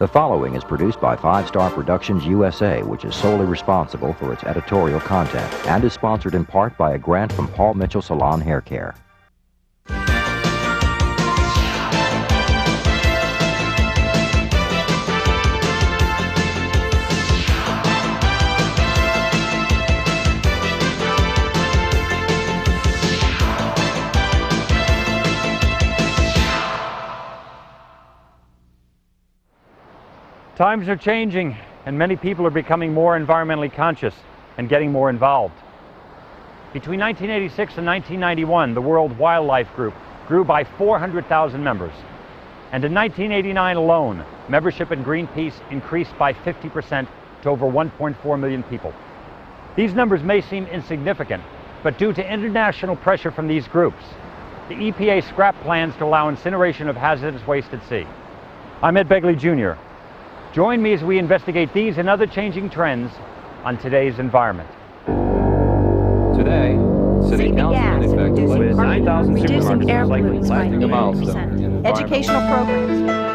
The following is produced by 5 Star Productions USA, which is solely responsible for its editorial content and is sponsored in part by a grant from Paul Mitchell Salon Hair Care. Times are changing, and many people are becoming more environmentally conscious and getting more involved. Between 1986 and 1991, the World Wildlife Group grew by 400,000 members. And in 1989 alone, membership in Greenpeace increased by 50% to over 1.4 million people. These numbers may seem insignificant, but due to international pressure from these groups, the EPA scrapped plans to allow incineration of hazardous waste at sea. I'm Ed Begley Jr. Join me as we investigate these and other changing trends on today's environment. Today, City Council in effect with 9,000 supermarkets likely plastic a milestone. Educational programs.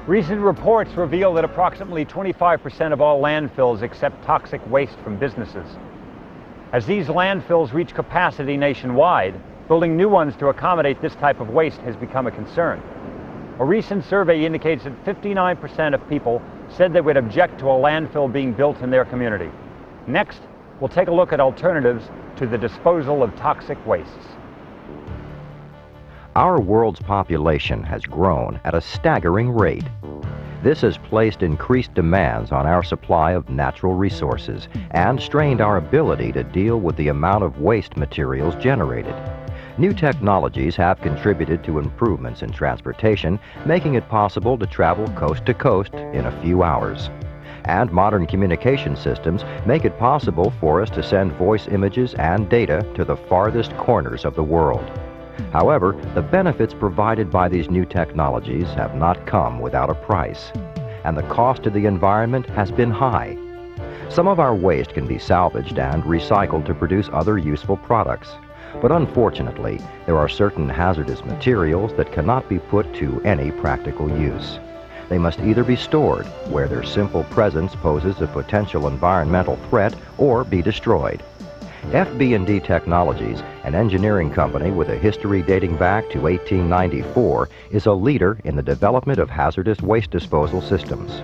Recent reports reveal that approximately 25% of all landfills accept toxic waste from businesses. As these landfills reach capacity nationwide, building new ones to accommodate this type of waste has become a concern. A recent survey indicates that 59% of people said they would object to a landfill being built in their community. Next, we'll take a look at alternatives to the disposal of toxic wastes. Our world's population has grown at a staggering rate. This has placed increased demands on our supply of natural resources and strained our ability to deal with the amount of waste materials generated. New technologies have contributed to improvements in transportation, making it possible to travel coast to coast in a few hours. And modern communication systems make it possible for us to send voice images and data to the farthest corners of the world. However, the benefits provided by these new technologies have not come without a price, and the cost to the environment has been high. Some of our waste can be salvaged and recycled to produce other useful products, but unfortunately, there are certain hazardous materials that cannot be put to any practical use. They must either be stored, where their simple presence poses a potential environmental threat, or be destroyed. FB&D Technologies, an engineering company with a history dating back to 1894, is a leader in the development of hazardous waste disposal systems.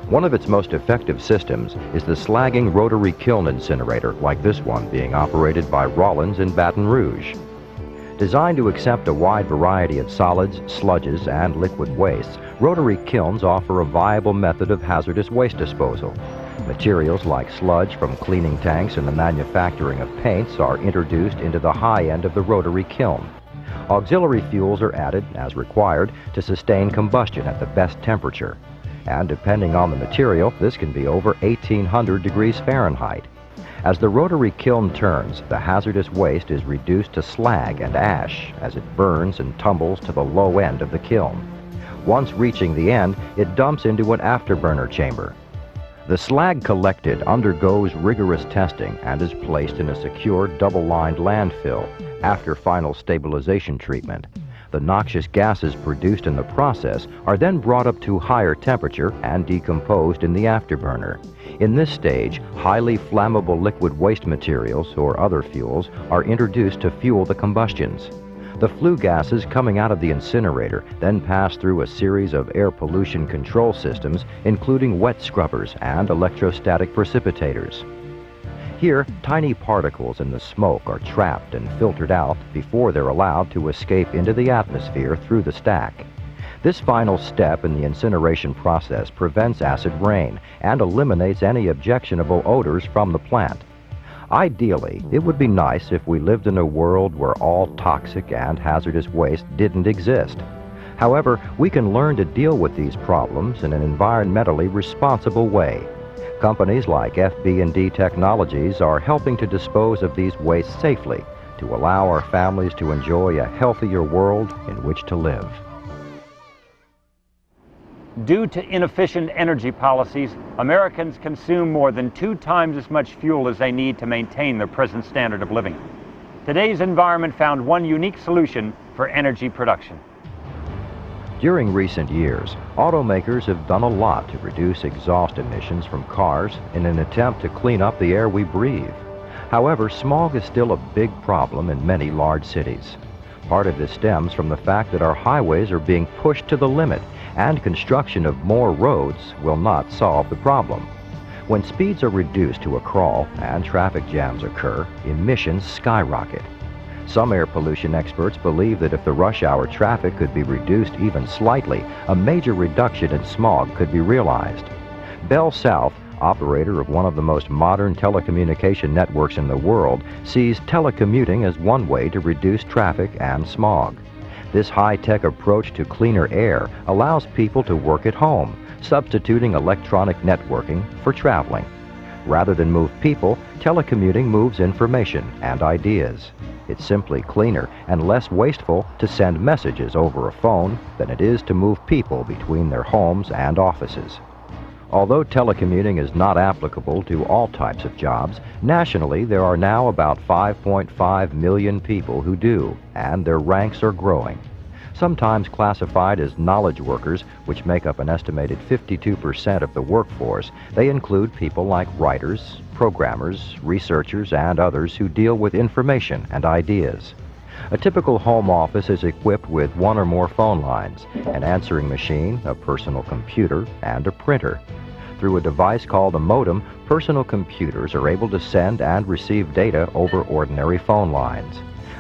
One of its most effective systems is the slagging rotary kiln incinerator, like this one being operated by Rollins in Baton Rouge. Designed to accept a wide variety of solids, sludges, and liquid wastes, rotary kilns offer a viable method of hazardous waste disposal. Materials like sludge from cleaning tanks and the manufacturing of paints are introduced into the high end of the rotary kiln. Auxiliary fuels are added, as required, to sustain combustion at the best temperature. And depending on the material, this can be over 1800 degrees Fahrenheit. As the rotary kiln turns, the hazardous waste is reduced to slag and ash as it burns and tumbles to the low end of the kiln. Once reaching the end, it dumps into an afterburner chamber. The slag collected undergoes rigorous testing and is placed in a secure double-lined landfill after final stabilization treatment. The noxious gases produced in the process are then brought up to higher temperature and decomposed in the afterburner. In this stage, highly flammable liquid waste materials or other fuels are introduced to fuel the combustions. The flue gases coming out of the incinerator then pass through a series of air pollution control systems, including wet scrubbers and electrostatic precipitators. Here, tiny particles in the smoke are trapped and filtered out before they're allowed to escape into the atmosphere through the stack. This final step in the incineration process prevents acid rain and eliminates any objectionable odors from the plant. Ideally, it would be nice if we lived in a world where all toxic and hazardous waste didn't exist. However, we can learn to deal with these problems in an environmentally responsible way. Companies like FB&D Technologies are helping to dispose of these wastes safely to allow our families to enjoy a healthier world in which to live. Due to inefficient energy policies, Americans consume more than 2 times as much fuel as they need to maintain their present standard of living. Today's environment found one unique solution for energy production. During recent years, automakers have done a lot to reduce exhaust emissions from cars in an attempt to clean up the air we breathe. However, smog is still a big problem in many large cities. Part of this stems from the fact that our highways are being pushed to the limit, and construction of more roads will not solve the problem. When speeds are reduced to a crawl and traffic jams occur, emissions skyrocket. Some air pollution experts believe that if the rush hour traffic could be reduced even slightly, a major reduction in smog could be realized. Bell South, operator of one of the most modern telecommunication networks in the world, sees telecommuting as one way to reduce traffic and smog. This high-tech approach to cleaner air allows people to work at home, substituting electronic networking for traveling. Rather than move people, telecommuting moves information and ideas. It's simply cleaner and less wasteful to send messages over a phone than it is to move people between their homes and offices. Although telecommuting is not applicable to all types of jobs, nationally there are now about 5.5 million people who do, and their ranks are growing. Sometimes classified as knowledge workers, which make up an estimated 52% of the workforce, they include people like writers, programmers, researchers, and others who deal with information and ideas. A typical home office is equipped with one or more phone lines, an answering machine, a personal computer, and a printer. Through a device called a modem, personal computers are able to send and receive data over ordinary phone lines.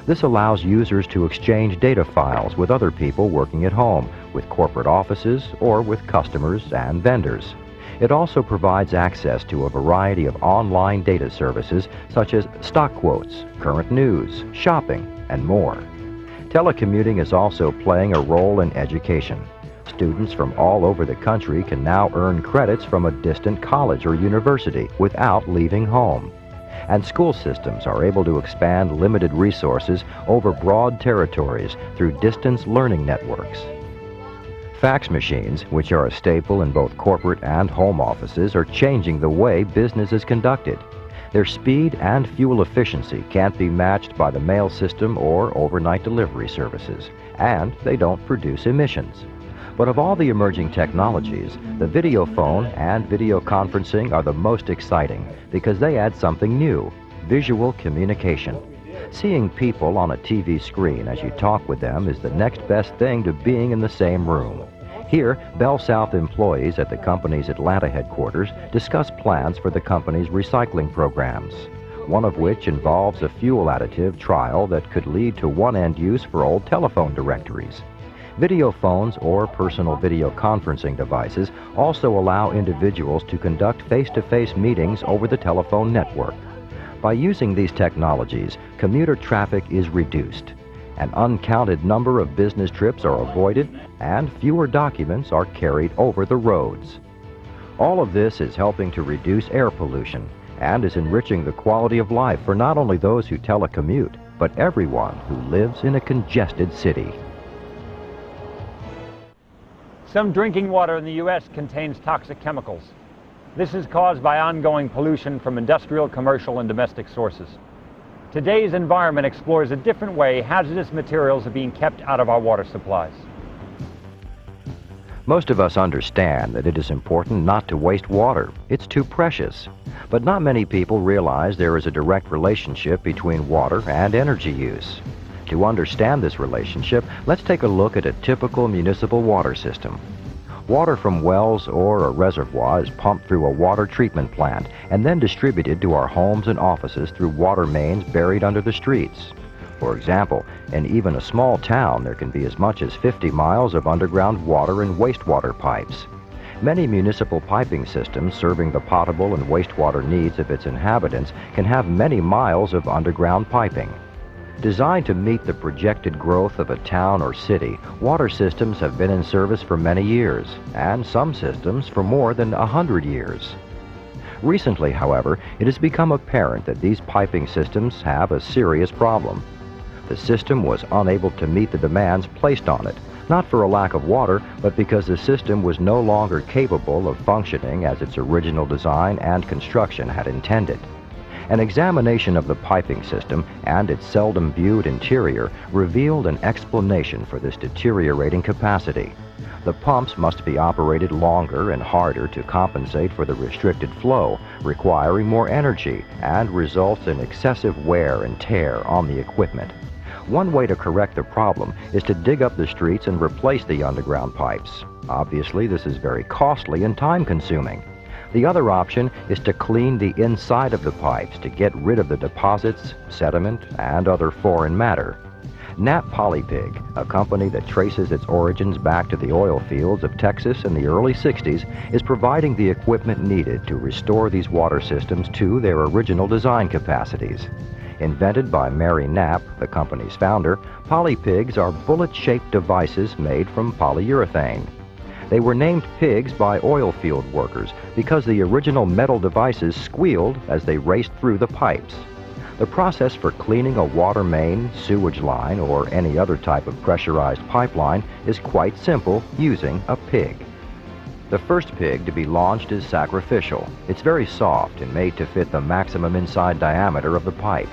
This allows users to exchange data files with other people working at home, with corporate offices, or with customers and vendors. It also provides access to a variety of online data services such as stock quotes, current news, shopping, and more. Telecommuting is also playing a role in education. Students from all over the country can now earn credits from a distant college or university without leaving home. And school systems are able to expand limited resources over broad territories through distance learning networks. Fax machines, which are a staple in both corporate and home offices, are changing the way business is conducted. Their speed and fuel efficiency can't be matched by the mail system or overnight delivery services, and they don't produce emissions. But of all the emerging technologies, the video phone and video conferencing are the most exciting because they add something new: visual communication. Seeing people on a TV screen as you talk with them is the next best thing to being in the same room. Here, Bell South employees at the company's Atlanta headquarters discuss plans for the company's recycling programs, one of which involves a fuel additive trial that could lead to one-end use for old telephone directories. Video phones or personal video conferencing devices also allow individuals to conduct face-to-face meetings over the telephone network. By using these technologies, commuter traffic is reduced. An uncounted number of business trips are avoided, and fewer documents are carried over the roads. All of this is helping to reduce air pollution and is enriching the quality of life for not only those who telecommute, but everyone who lives in a congested city. Some drinking water in the U.S. contains toxic chemicals. This is caused by ongoing pollution from industrial, commercial, and domestic sources. Today's environment explores a different way hazardous materials are being kept out of our water supplies. Most of us understand that it is important not to waste water. It's too precious. But not many people realize there is a direct relationship between water and energy use. To understand this relationship, let's take a look at a typical municipal water system. Water from wells or a reservoir is pumped through a water treatment plant and then distributed to our homes and offices through water mains buried under the streets. For example, in even a small town, there can be as much as 50 miles of underground water and wastewater pipes. Many municipal piping systems serving the potable and wastewater needs of its inhabitants can have many miles of underground piping. Designed to meet the projected growth of a town or city, water systems have been in service for many years, and some systems for more than 100 years. Recently, however, it has become apparent that these piping systems have a serious problem. The system was unable to meet the demands placed on it, not for a lack of water, but because the system was no longer capable of functioning as its original design and construction had intended. An examination of the piping system and its seldom viewed interior revealed an explanation for this deteriorating capacity. The pumps must be operated longer and harder to compensate for the restricted flow, requiring more energy, and results in excessive wear and tear on the equipment. One way to correct the problem is to dig up the streets and replace the underground pipes. Obviously, this is very costly and time-consuming. The other option is to clean the inside of the pipes to get rid of the deposits, sediment, and other foreign matter. Knapp Polypig, a company that traces its origins back to the oil fields of Texas in the early 60s, is providing the equipment needed to restore these water systems to their original design capacities. Invented by Mary Knapp, the company's founder, polypigs are bullet-shaped devices made from polyurethane. They were named pigs by oil field workers because the original metal devices squealed as they raced through the pipes. The process for cleaning a water main, sewage line, or any other type of pressurized pipeline is quite simple using a pig. The first pig to be launched is sacrificial. It's very soft and made to fit the maximum inside diameter of the pipe.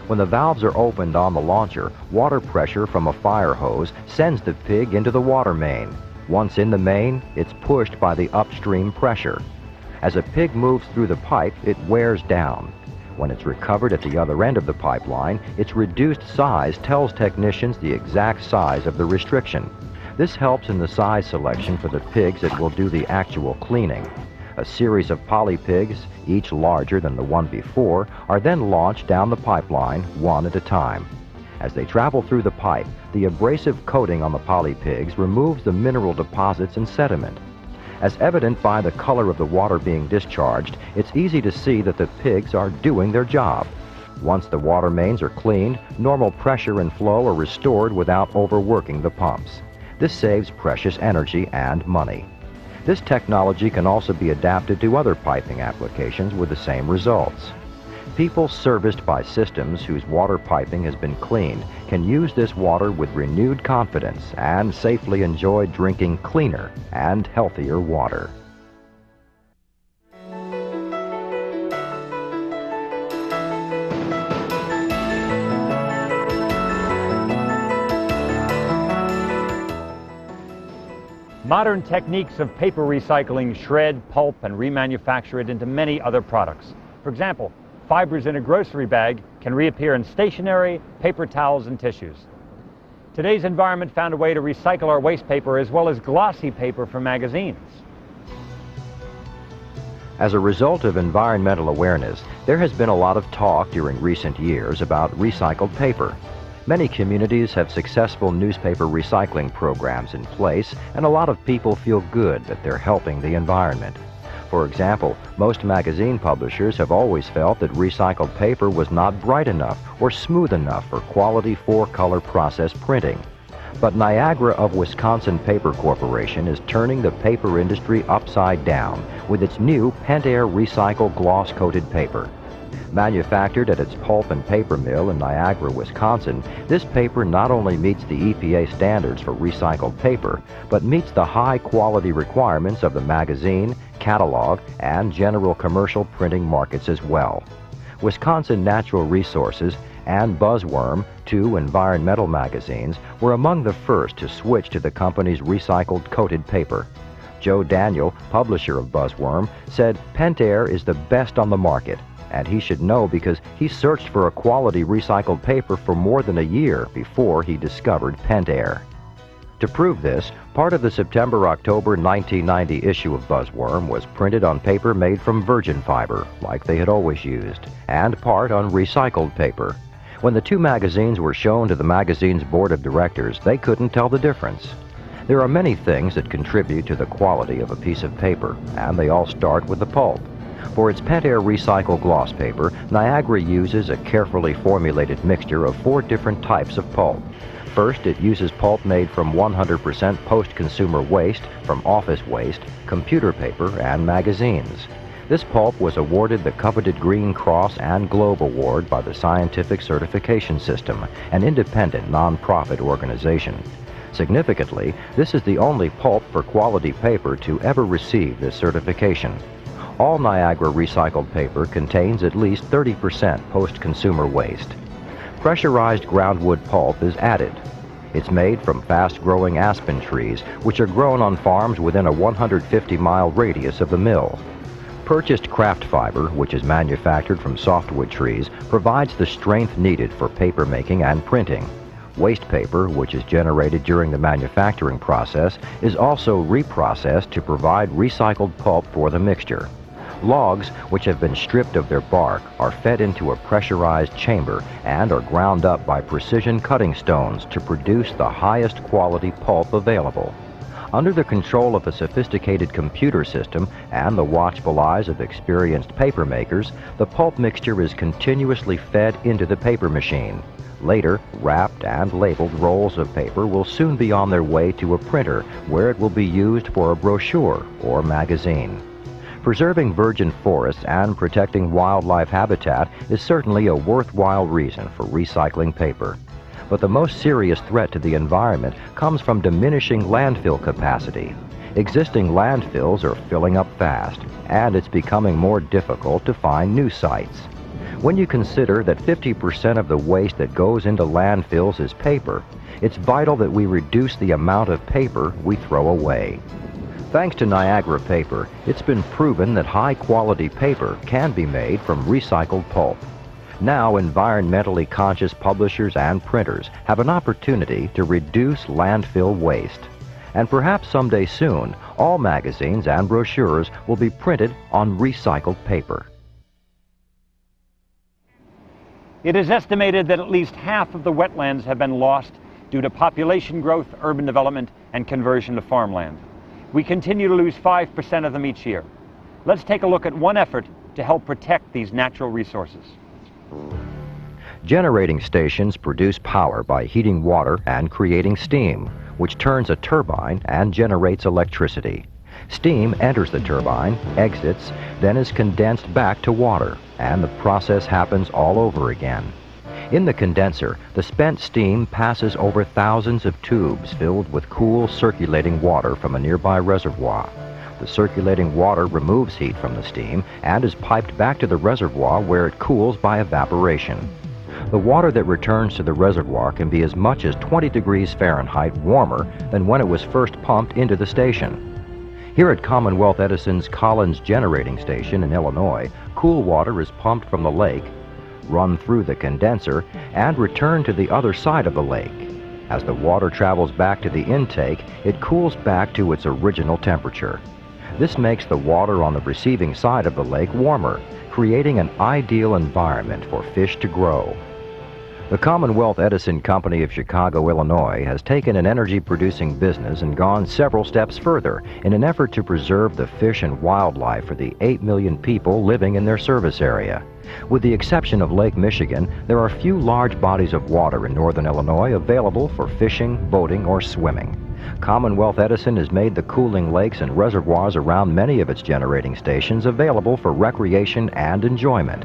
When the valves are opened on the launcher, water pressure from a fire hose sends the pig into the water main. Once in the main, it's pushed by the upstream pressure. As a pig moves through the pipe, it wears down. When it's recovered at the other end of the pipeline, its reduced size tells technicians the exact size of the restriction. This helps in the size selection for the pigs that will do the actual cleaning. A series of polypigs, each larger than the one before, are then launched down the pipeline one at a time. As they travel through the pipe, the abrasive coating on the polypigs removes the mineral deposits and sediment. As evident by the color of the water being discharged, it's easy to see that the pigs are doing their job. Once the water mains are cleaned, normal pressure and flow are restored without overworking the pumps. This saves precious energy and money. This technology can also be adapted to other piping applications with the same results. People serviced by systems whose water piping has been cleaned can use this water with renewed confidence and safely enjoy drinking cleaner and healthier water. Modern techniques of paper recycling shred, pulp, and remanufacture it into many other products. For example, fibers in a grocery bag can reappear in stationery, paper towels, and tissues. Today's environment found a way to recycle our waste paper as well as glossy paper for magazines. As a result of environmental awareness, there has been a lot of talk during recent years about recycled paper. Many communities have successful newspaper recycling programs in place, and a lot of people feel good that they're helping the environment. For example, most magazine publishers have always felt that recycled paper was not bright enough or smooth enough for quality 4-color process printing. But Niagara of Wisconsin Paper Corporation is turning the paper industry upside down with its new Pentair Recycle gloss-coated paper. Manufactured at its pulp and paper mill in Niagara, Wisconsin, this paper not only meets the EPA standards for recycled paper, but meets the high-quality requirements of the magazine, catalog, and general commercial printing markets as well. Wisconsin Natural Resources and Buzzworm, 2 environmental magazines, were among the first to switch to the company's recycled coated paper. Joe Daniel, publisher of Buzzworm, said Pentair is the best on the market, and he should know because he searched for a quality recycled paper for more than a year before he discovered Pentair. To prove this, part of the September-October 1990 issue of Buzzworm was printed on paper made from virgin fiber, like they had always used, and part on recycled paper. When the 2 magazines were shown to the magazine's board of directors, they couldn't tell the difference. There are many things that contribute to the quality of a piece of paper, and they all start with the pulp. For its Pentair Recycle gloss paper, Niagara uses a carefully formulated mixture of 4 different types of pulp. First, it uses pulp made from 100% post-consumer waste, from office waste, computer paper, and magazines. This pulp was awarded the coveted Green Cross and Globe Award by the Scientific Certification System, an independent nonprofit organization. Significantly, this is the only pulp for quality paper to ever receive this certification. All Niagara recycled paper contains at least 30% post-consumer waste. Pressurized groundwood pulp is added. It's made from fast-growing aspen trees, which are grown on farms within a 150-mile radius of the mill. Purchased kraft fiber, which is manufactured from softwood trees, provides the strength needed for paper making and printing. Waste paper, which is generated during the manufacturing process, is also reprocessed to provide recycled pulp for the mixture. Logs, which have been stripped of their bark, are fed into a pressurized chamber and are ground up by precision cutting stones to produce the highest quality pulp available. Under the control of a sophisticated computer system and the watchful eyes of experienced paper makers, the pulp mixture is continuously fed into the paper machine. Later, wrapped and labeled rolls of paper will soon be on their way to a printer, where it will be used for a brochure or magazine. Preserving virgin forests and protecting wildlife habitat is certainly a worthwhile reason for recycling paper. But the most serious threat to the environment comes from diminishing landfill capacity. Existing landfills are filling up fast, and it's becoming more difficult to find new sites. When you consider that 50% of the waste that goes into landfills is paper, it's vital that we reduce the amount of paper we throw away. Thanks to Niagara Paper, it's been proven that high-quality paper can be made from recycled pulp. Now, environmentally conscious publishers and printers have an opportunity to reduce landfill waste. And perhaps someday soon, all magazines and brochures will be printed on recycled paper. It is estimated that at least half of the wetlands have been lost due to population growth, urban development, and conversion to farmland. We continue to lose 5% of them each year. Let's take a look at one effort to help protect these natural resources. Generating stations produce power by heating water and creating steam, which turns a turbine and generates electricity. Steam enters the turbine, exits, then is condensed back to water, and the process happens all over again. In the condenser, the spent steam passes over thousands of tubes filled with cool circulating water from a nearby reservoir. The circulating water removes heat from the steam and is piped back to the reservoir, where it cools by evaporation. The water that returns to the reservoir can be as much as 20 degrees Fahrenheit warmer than when it was first pumped into the station. Here at Commonwealth Edison's Collins Generating Station in Illinois, cool water is pumped from the lake, run through the condenser, and returned to the other side of the lake. As the water travels back to the intake, it cools back to its original temperature. This makes the water on the receiving side of the lake warmer, creating an ideal environment for fish to grow. The Commonwealth Edison Company of Chicago, Illinois, has taken an energy-producing business and gone several steps further in an effort to preserve the fish and wildlife for the 8 million people living in their service area. With the exception of Lake Michigan, there are few large bodies of water in northern Illinois available for fishing, boating, or swimming. Commonwealth Edison has made the cooling lakes and reservoirs around many of its generating stations available for recreation and enjoyment.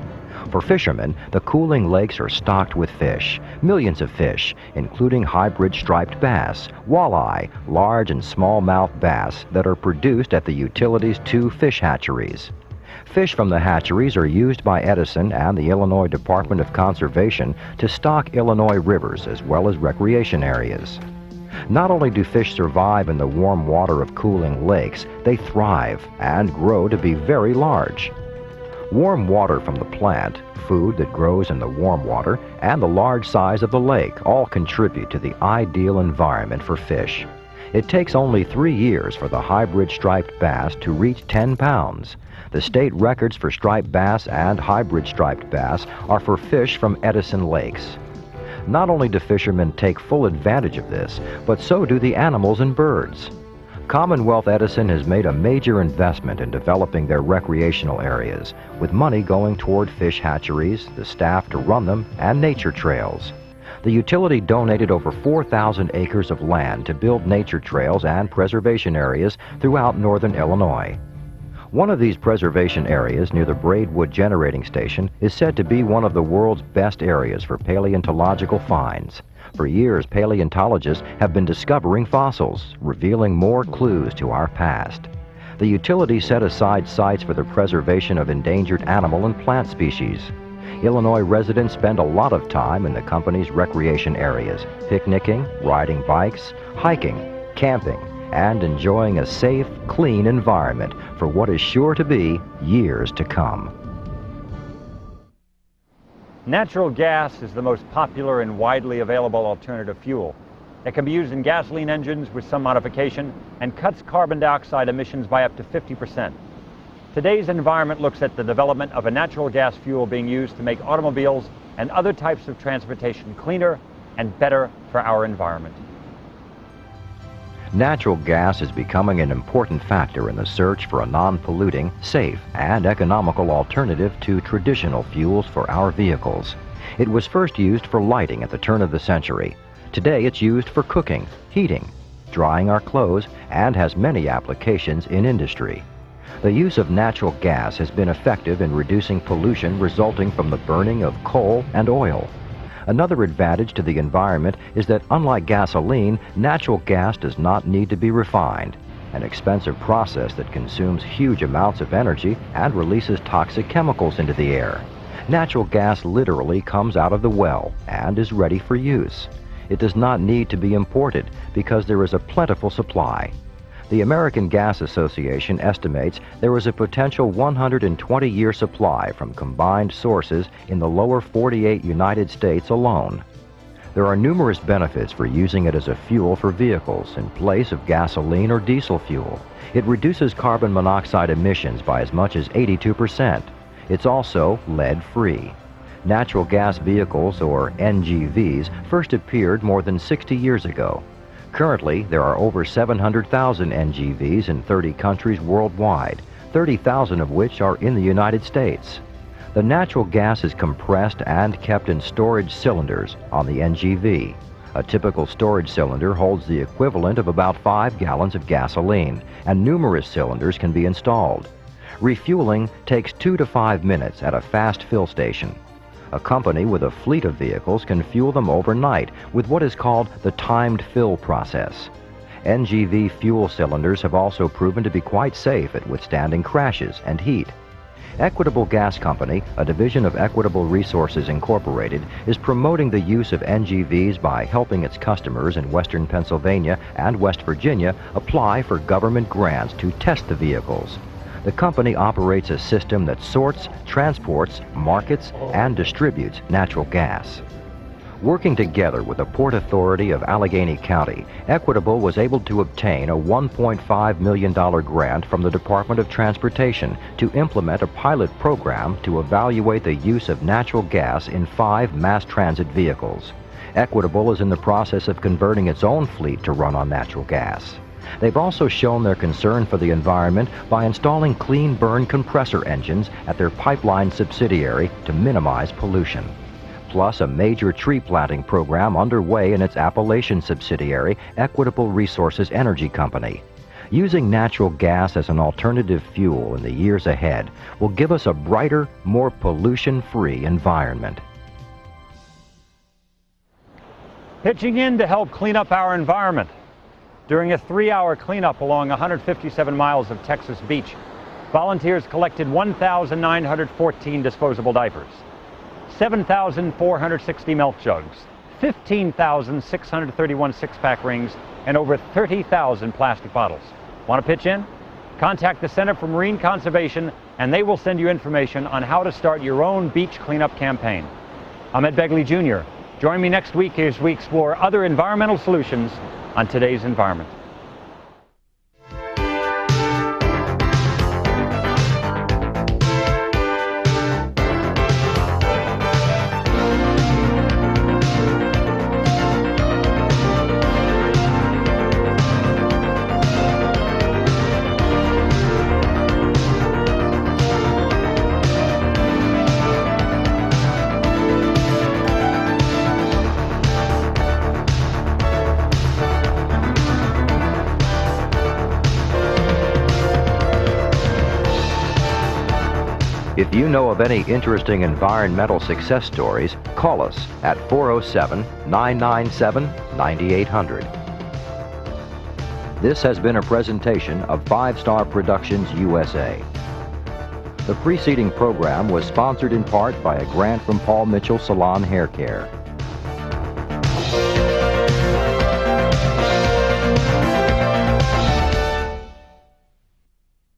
For fishermen, the cooling lakes are stocked with fish, millions of fish, including hybrid striped bass, walleye, large and smallmouth bass that are produced at the utility's 2 fish hatcheries. Fish from the hatcheries are used by Edison and the Illinois Department of Conservation to stock Illinois rivers as well as recreation areas. Not only do fish survive in the warm water of cooling lakes, they thrive and grow to be very large. Warm water from the plant, food that grows in the warm water, and the large size of the lake all contribute to the ideal environment for fish. It takes only 3 years for the hybrid striped bass to reach 10 pounds. The state records for striped bass and hybrid striped bass are for fish from Edison lakes. Not only do fishermen take full advantage of this, but so do the animals and birds. Commonwealth Edison has made a major investment in developing their recreational areas, with money going toward fish hatcheries, the staff to run them, and nature trails. The utility donated over 4,000 acres of land to build nature trails and preservation areas throughout northern Illinois. One of these preservation areas near the Braidwood Generating Station is said to be one of the world's best areas for paleontological finds. For years, paleontologists have been discovering fossils, revealing more clues to our past. The utility set aside sites for the preservation of endangered animal and plant species. Illinois residents spend a lot of time in the company's recreation areas, picnicking, riding bikes, hiking, camping, and enjoying a safe, clean environment for what is sure to be years to come. Natural gas is the most popular and widely available alternative fuel. It can be used in gasoline engines with some modification and cuts carbon dioxide emissions by up to 50%. Today's environment looks at the development of a natural gas fuel being used to make automobiles and other types of transportation cleaner and better for our environment. Natural gas is becoming an important factor in the search for a non-polluting, safe, and economical alternative to traditional fuels for our vehicles. It was first used for lighting at the turn of the century. Today it's used for cooking, heating, drying our clothes, and has many applications in industry. The use of natural gas has been effective in reducing pollution resulting from the burning of coal and oil. Another advantage to the environment is that, unlike gasoline, natural gas does not need to be refined, an expensive process that consumes huge amounts of energy and releases toxic chemicals into the air. Natural gas literally comes out of the well and is ready for use. It does not need to be imported because there is a plentiful supply. The American Gas Association estimates there is a potential 120-year supply from combined sources in the lower 48 United States alone. There are numerous benefits for using it as a fuel for vehicles in place of gasoline or diesel fuel. It reduces carbon monoxide emissions by as much as 82%. It's also lead-free. Natural gas vehicles, or NGVs, first appeared more than 60 years ago. Currently, there are over 700,000 NGVs in 30 countries worldwide, 30,000 of which are in the United States. The natural gas is compressed and kept in storage cylinders on the NGV. A typical storage cylinder holds the equivalent of about 5 gallons of gasoline, and numerous cylinders can be installed. Refueling takes 2 to 5 minutes at a fast fill station. A company with a fleet of vehicles can fuel them overnight with what is called the timed fill process. NGV fuel cylinders have also proven to be quite safe at withstanding crashes and heat. Equitable Gas Company, a division of Equitable Resources Incorporated, is promoting the use of NGVs by helping its customers in western Pennsylvania and West Virginia apply for government grants to test the vehicles. The company operates a system that sorts, transports, markets, and distributes natural gas. Working together with the Port Authority of Allegheny County, Equitable was able to obtain a $1.5 million grant from the Department of Transportation to implement a pilot program to evaluate the use of natural gas in 5 mass transit vehicles. Equitable is in the process of converting its own fleet to run on natural gas. They've also shown their concern for the environment by installing clean burn compressor engines at their pipeline subsidiary to minimize pollution. Plus, a major tree planting program underway in its Appalachian subsidiary, Equitable Resources Energy Company. Using natural gas as an alternative fuel in the years ahead will give us a brighter, more pollution-free environment. Pitching in to help clean up our environment. During a 3-hour cleanup along 157 miles of Texas beach, volunteers collected 1,914 disposable diapers, 7,460 milk jugs, 15,631 six-pack rings, and over 30,000 plastic bottles. Want to pitch in? Contact the Center for Marine Conservation and they will send you information on how to start your own beach cleanup campaign. I'm Ed Begley Jr. Join me next week as we explore other environmental solutions on Today's Environment. If you know of any interesting environmental success stories, call us at 407-997-9800. This has been a presentation of 5 Star Productions USA. The preceding program was sponsored in part by a grant from Paul Mitchell Salon Hair Care.